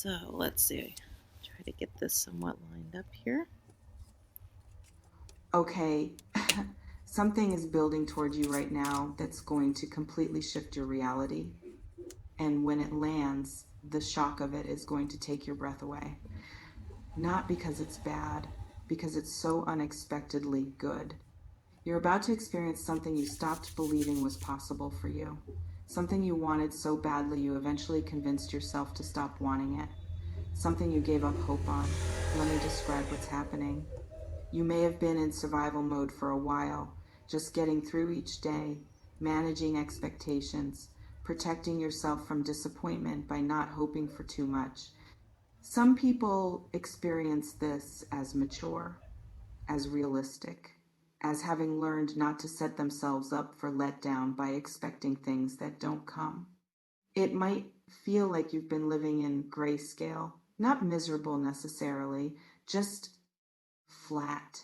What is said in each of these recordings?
So let's see. Try to get this somewhat lined up here. Okay, something is building toward you right now that's going to completely shift your reality. And when it lands, the shock of it is going to take your breath away. Not because it's bad, because it's so unexpectedly good. You're about to experience something you stopped believing was possible for you. Something you wanted so badly you eventually convinced yourself to stop wanting it. Something you gave up hope on. Let me describe what's happening. You may have been in survival mode for a while, just getting through each day, managing expectations, protecting yourself from disappointment by not hoping for too much. Some people experience this as mature, as realistic, as having learned not to set themselves up for letdown by expecting things that don't come. It might feel like you've been living in grayscale, not miserable necessarily, just flat,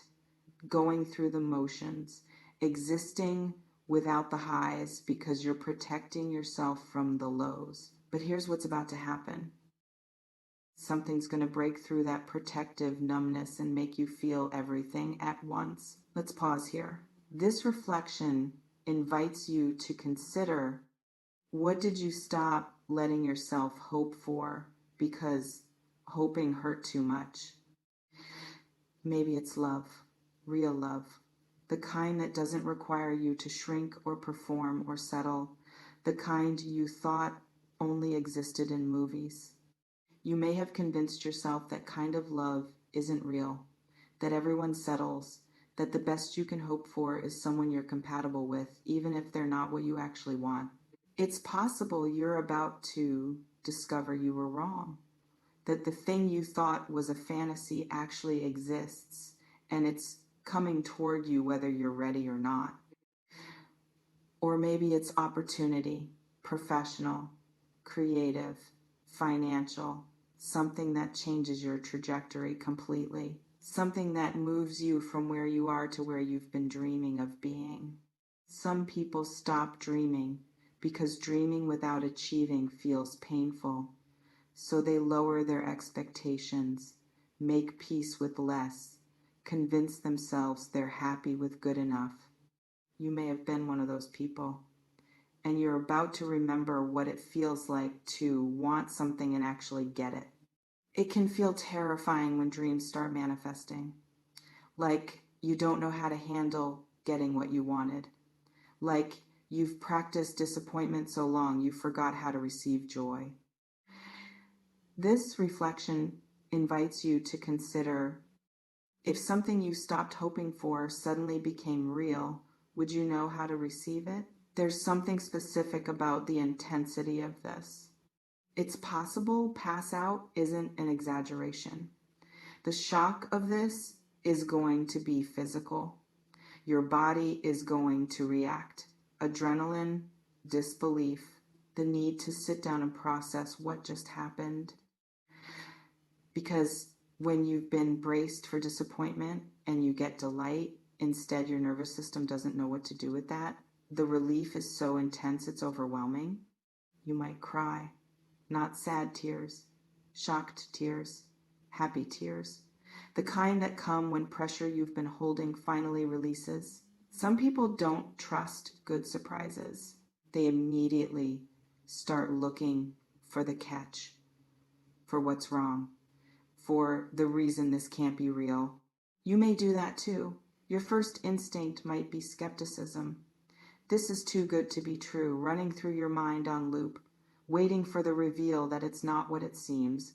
going through the motions, existing without the highs because you're protecting yourself from the lows. But here's what's about to happen. Something's going to break through that protective numbness and make you feel everything at once. Let's pause here. This reflection invites you to consider, what did you stop letting yourself hope for because hoping hurt too much? Maybe it's love, real love, the kind that doesn't require you to shrink or perform or settle, the kind you thought only existed in movies. You may have convinced yourself that kind of love isn't real, that everyone settles, that the best you can hope for is someone you're compatible with, even if they're not what you actually want. It's possible you're about to discover you were wrong, that the thing you thought was a fantasy actually exists, and it's coming toward you whether you're ready or not. Or maybe it's opportunity, professional, creative, financial, something that changes your trajectory completely, something that moves you from where you are to where you've been dreaming of being. Some people stop dreaming because dreaming without achieving feels painful, so they lower their expectations, make peace with less, convince themselves they're happy with good enough. You may have been one of those people, and you're about to remember what it feels like to want something and actually get it. It can feel terrifying when dreams start manifesting, like you don't know how to handle getting what you wanted, like you've practiced disappointment so long you forgot how to receive joy. This reflection invites you to consider, if something you stopped hoping for suddenly became real, would you know how to receive it? There's something specific about the intensity of this. It's possible pass out isn't an exaggeration. The shock of this is going to be physical. Your body is going to react. Adrenaline, disbelief, the need to sit down and process what just happened. Because when you've been braced for disappointment and you get delight, instead your nervous system doesn't know what to do with that. The relief is so intense it's overwhelming. You might cry, not sad tears, shocked tears, happy tears, the kind that come when pressure you've been holding finally releases. Some people don't trust good surprises. They immediately start looking for the catch, for what's wrong, for the reason this can't be real. You may do that too. Your first instinct might be skepticism. This is too good to be true, running through your mind on loop, waiting for the reveal that it's not what it seems.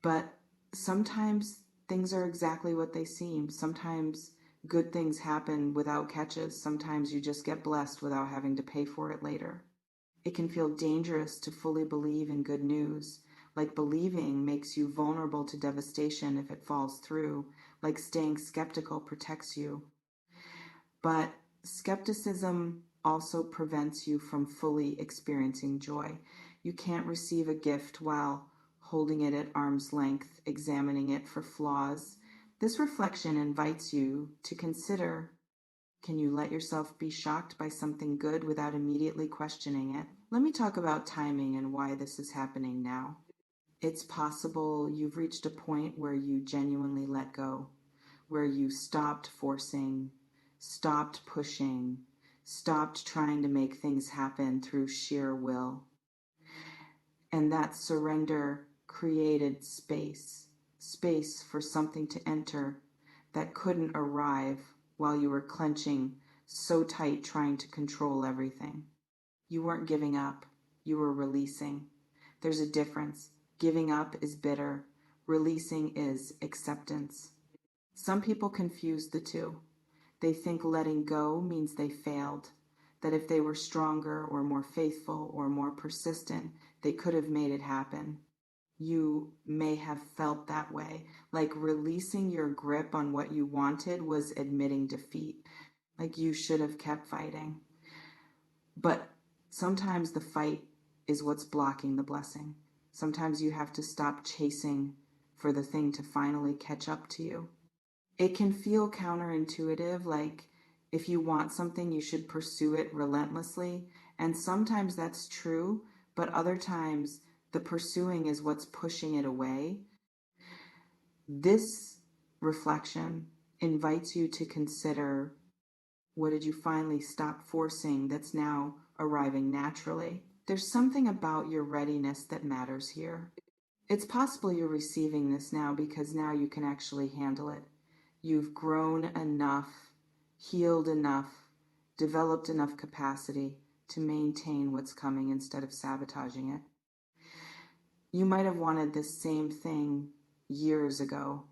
But sometimes things are exactly what they seem. Sometimes good things happen without catches. Sometimes you just get blessed without having to pay for it later. It can feel dangerous to fully believe in good news, like believing makes you vulnerable to devastation if it falls through, like staying skeptical protects you. But skepticism also prevents you from fully experiencing joy. You can't receive a gift while holding it at arm's length, examining it for flaws. This reflection invites you to consider, can you let yourself be shocked by something good without immediately questioning it? Let me talk about timing and why this is happening now. It's possible you've reached a point where you genuinely let go, where you stopped forcing, stopped pushing, stopped trying to make things happen through sheer will. And that surrender created space for something to enter that couldn't arrive while you were clenching so tight trying to control everything. You weren't giving up, you were releasing. There's a difference. Giving up is bitter, releasing is acceptance. Some people confuse the two. They think letting go means they failed, that if they were stronger or more faithful or more persistent, they could have made it happen. You may have felt that way, like releasing your grip on what you wanted was admitting defeat, like you should have kept fighting. But sometimes the fight is what's blocking the blessing. Sometimes you have to stop chasing for the thing to finally catch up to you. It can feel counterintuitive, like if you want something, you should pursue it relentlessly. And sometimes that's true, but other times the pursuing is what's pushing it away. This reflection invites you to consider, what did you finally stop forcing that's now arriving naturally? There's something about your readiness that matters here. It's possible you're receiving this now because now you can actually handle it. You've grown enough, healed enough, developed enough capacity to maintain what's coming instead of sabotaging it. You might have wanted this same thing years ago,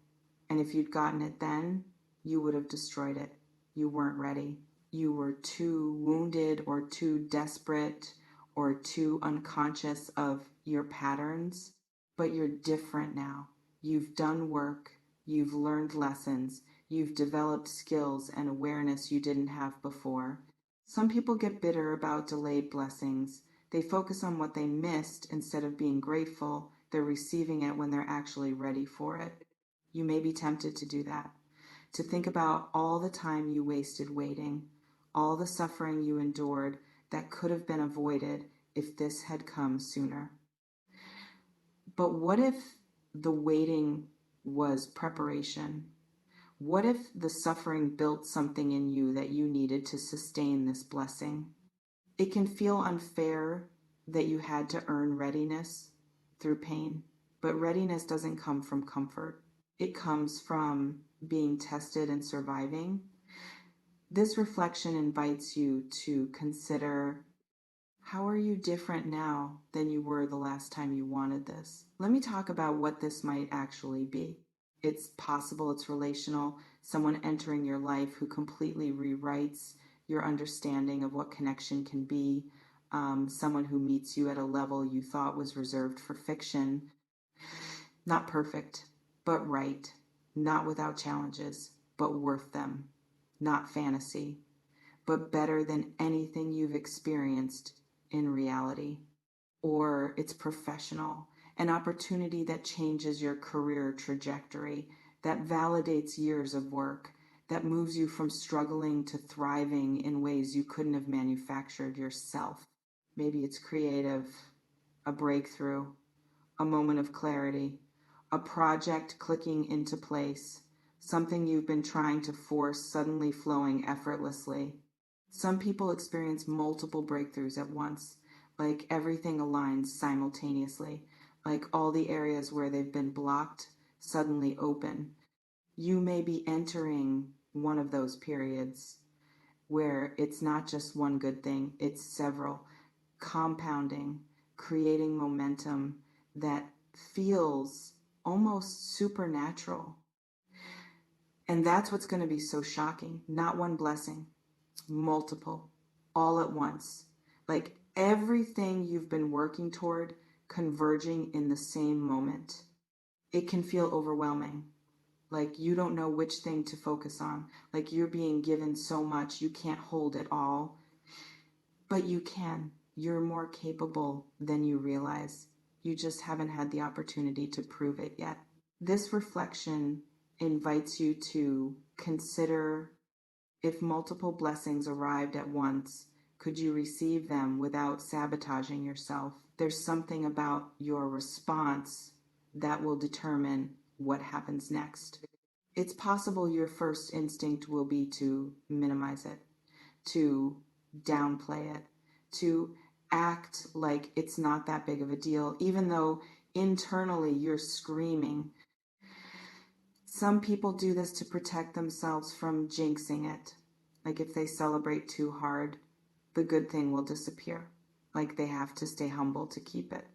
and if you'd gotten it then, you would have destroyed it. You weren't ready. You were too wounded or too desperate or too unconscious of your patterns, but you're different now. You've done work, you've learned lessons, you've developed skills and awareness you didn't have before. Some people get bitter about delayed blessings. They focus on what they missed instead of being grateful they're receiving it when they're actually ready for it. You may be tempted to do that, to think about all the time you wasted waiting, all the suffering you endured that could have been avoided if this had come sooner. But what if the waiting was preparation? What if the suffering built something in you that you needed to sustain this blessing? It can feel unfair that you had to earn readiness through pain, but readiness doesn't come from comfort. It comes from being tested and surviving. This reflection invites you to consider, how are you different now than you were the last time you wanted this? Let me talk about what this might actually be. It's possible it's relational, someone entering your life who completely rewrites your understanding of what connection can be, someone who meets you at a level you thought was reserved for fiction. Not perfect, but right. Not without challenges, but worth them. Not fantasy, but better than anything you've experienced in reality. Or it's professional, an opportunity that changes your career trajectory, that validates years of work, that moves you from struggling to thriving in ways you couldn't have manufactured yourself. Maybe it's creative, a breakthrough, a moment of clarity, a project clicking into place, something you've been trying to force suddenly flowing effortlessly. Some people experience multiple breakthroughs at once, like everything aligns simultaneously, like all the areas where they've been blocked suddenly open. You may be entering one of those periods where it's not just one good thing, it's several, compounding, creating momentum that feels almost supernatural. And that's what's going to be so shocking. Not one blessing, multiple, all at once. Like everything you've been working toward converging in the same moment. It can feel overwhelming. Like you don't know which thing to focus on. Like you're being given so much, you can't hold it all. But you can. You're more capable than you realize. You just haven't had the opportunity to prove it yet. This reflection invites you to consider, if multiple blessings arrived at once, could you receive them without sabotaging yourself? There's something about your response that will determine what happens next. It's possible your first instinct will be to minimize it, to downplay it, to act like it's not that big of a deal, even though internally you're screaming. Some people do this to protect themselves from jinxing it. Like if they celebrate too hard, the good thing will disappear. Like they have to stay humble to keep it.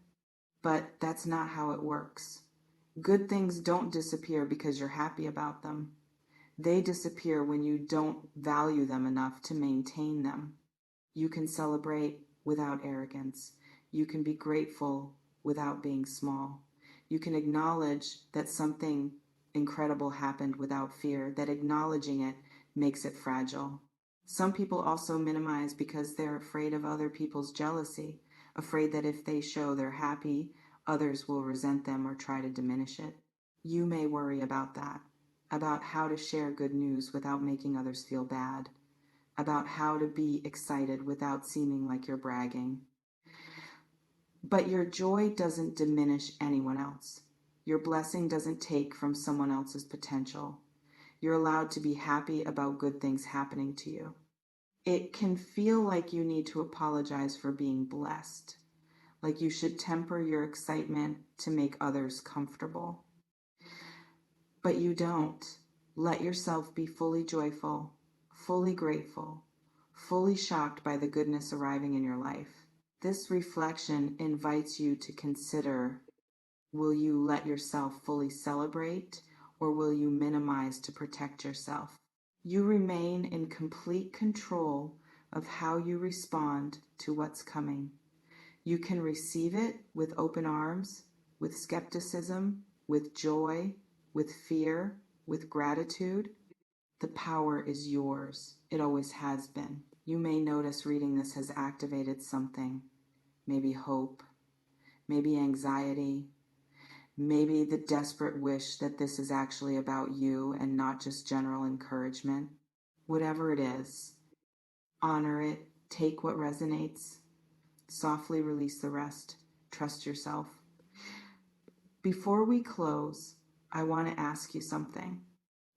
But that's not how it works. Good things don't disappear because you're happy about them. They disappear when you don't value them enough to maintain them. You can celebrate without arrogance. You can be grateful without being small. You can acknowledge that something incredible happened without fear, that acknowledging it makes it fragile. Some people also minimize because they're afraid of other people's jealousy, afraid that if they show they're happy, others will resent them or try to diminish it. You may worry about that, about how to share good news without making others feel bad, about how to be excited without seeming like you're bragging. But your joy doesn't diminish anyone else. Your blessing doesn't take from someone else's potential. You're allowed to be happy about good things happening to you. It can feel like you need to apologize for being blessed, like you should temper your excitement to make others comfortable. But you don't. Let yourself be fully joyful, fully grateful, fully shocked by the goodness arriving in your life. This reflection invites you to consider, will you let yourself fully celebrate, or will you minimize to protect yourself? You remain in complete control of how you respond to what's coming. You can receive it with open arms, with skepticism, with joy, with fear, with gratitude. The power is yours. It always has been. You may notice reading this has activated something. Maybe hope, maybe anxiety, maybe the desperate wish that this is actually about you and not just general encouragement. Whatever it is, honor it, take what resonates, softly release the rest, trust yourself. Before we close, I want to ask you something.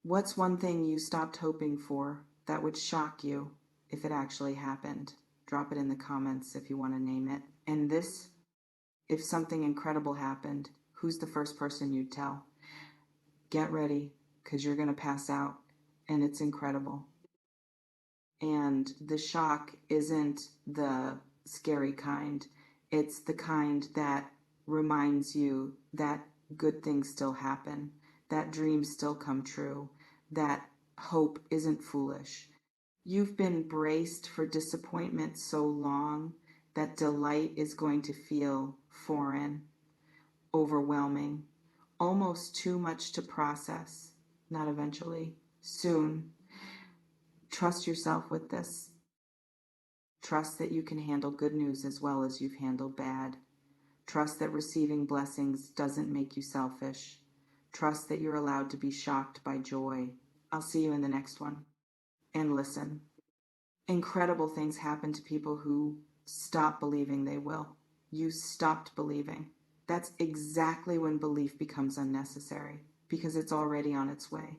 What's one thing you stopped hoping for that would shock you if it actually happened? Drop it in the comments if you want to name it. And this, if something incredible happened, who's the first person you'd tell? Get ready, because you're going to pass out, and it's incredible. And the shock isn't the scary kind. It's the kind that reminds you that good things still happen, that dreams still come true, that hope isn't foolish. You've been braced for disappointment so long that delight is going to feel foreign, overwhelming, almost too much to process. Not eventually, soon. Trust yourself with this. Trust that you can handle good news as well as you've handled bad. Trust that receiving blessings doesn't make you selfish. Trust that you're allowed to be shocked by joy. I'll see you in the next one. And listen, incredible things happen to people who stop believing they will. You stopped believing. That's exactly when belief becomes unnecessary, because it's already on its way.